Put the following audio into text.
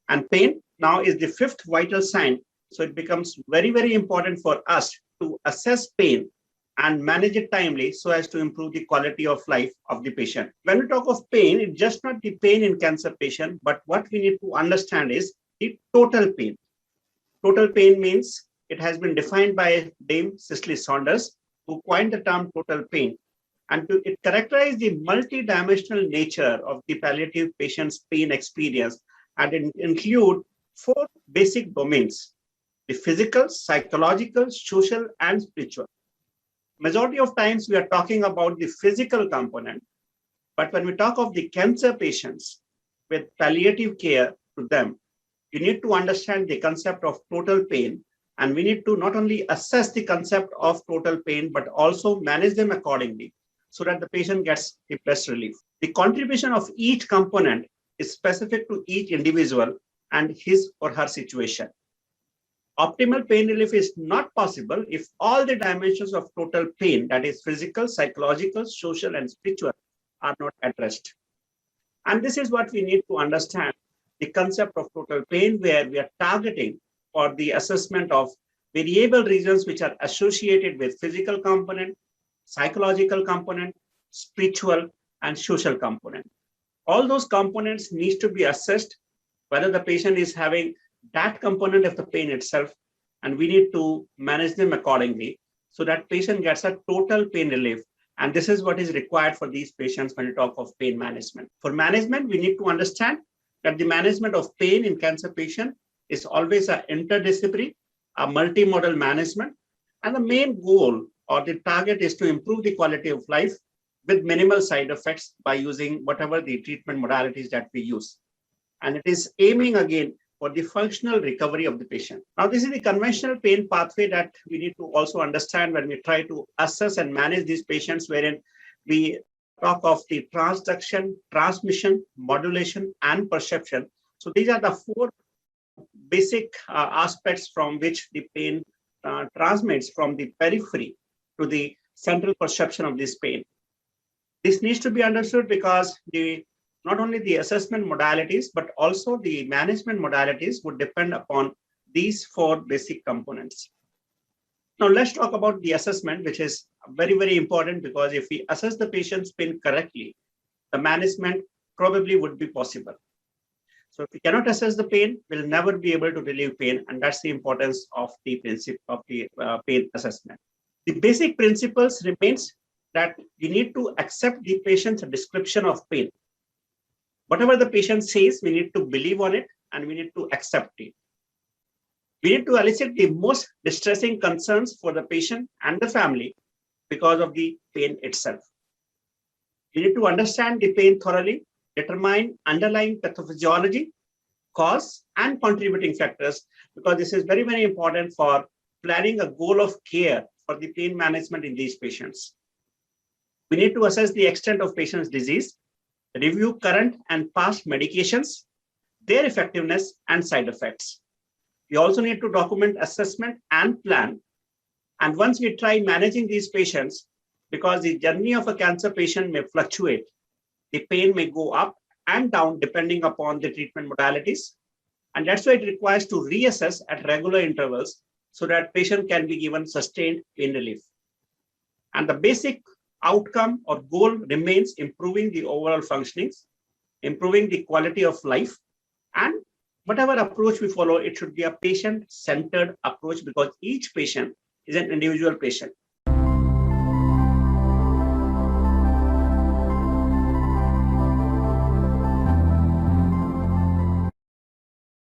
And pain now is the fifth vital sign. So it becomes very, very important for us to assess pain and manage it timely so as to improve the quality of life of the patient. When we talk of pain, it's just not the pain in cancer patient, but what we need to understand is the total pain. Total pain means it has been defined by Dame Cicely Saunders, who coined the term total pain. And it characterizes the multidimensional nature of the palliative patient's pain experience, and it includes four basic domains: the physical, psychological, social, and spiritual. Majority of times we are talking about the physical component, but when we talk of the cancer patients with palliative care to them, you need to understand the concept of total pain, and we need to not only assess the concept of total pain, but also manage them accordingly so that the patient gets the best relief. The contribution of each component is specific to each individual and his or her situation. Optimal pain relief is not possible if all the dimensions of total pain, that is physical, psychological, social, and spiritual, are not addressed. And this is what we need to understand, the concept of total pain, where we are targeting for the assessment of variable regions which are associated with physical component, psychological component, spiritual, and social component. All those components need to be assessed, whether the patient is having that component of the pain itself, and we need to manage them accordingly so that patient gets a total pain relief. And this is what is required for these patients when we talk of pain management. For management, we need to understand that the management of pain in cancer patient is always an interdisciplinary, a multimodal management. And the main goal or the target is to improve the quality of life with minimal side effects by using whatever the treatment modalities that we use. And it is aiming again for the functional recovery of the patient. Now, this is the conventional pain pathway that we need to also understand when we try to assess and manage these patients, wherein we talk of the transduction, transmission, modulation, and perception. So these are the four basic aspects from which the pain transmits from the periphery to the central perception of this pain. This needs to be understood because not only the assessment modalities, but also the management modalities would depend upon these four basic components. Now, let's talk about the assessment, which is very, very important, because if we assess the patient's pain correctly, the management probably would be possible. So if we cannot assess the pain, we'll never be able to relieve pain, and that's the importance of the principle of the pain assessment. The basic principles remains that we need to accept the patient's description of pain. Whatever the patient says, we need to believe on it and we need to accept it. We need to elicit the most distressing concerns for the patient and the family because of the pain itself. We need to understand the pain thoroughly, determine underlying pathophysiology, cause, and contributing factors, because this is very, very important for planning a goal of care for the pain management in these patients. We need to assess the extent of patient's disease, review current and past medications, their effectiveness and side effects. We also need to document assessment and plan. And once we try managing these patients, because the journey of a cancer patient may fluctuate, the pain may go up and down depending upon the treatment modalities. And that's why it requires to reassess at regular intervals so that patient can be given sustained pain relief. And the basic outcome or goal remains improving the overall functionings, improving the quality of life, and whatever approach we follow, it should be a patient-centered approach, because each patient is an individual patient.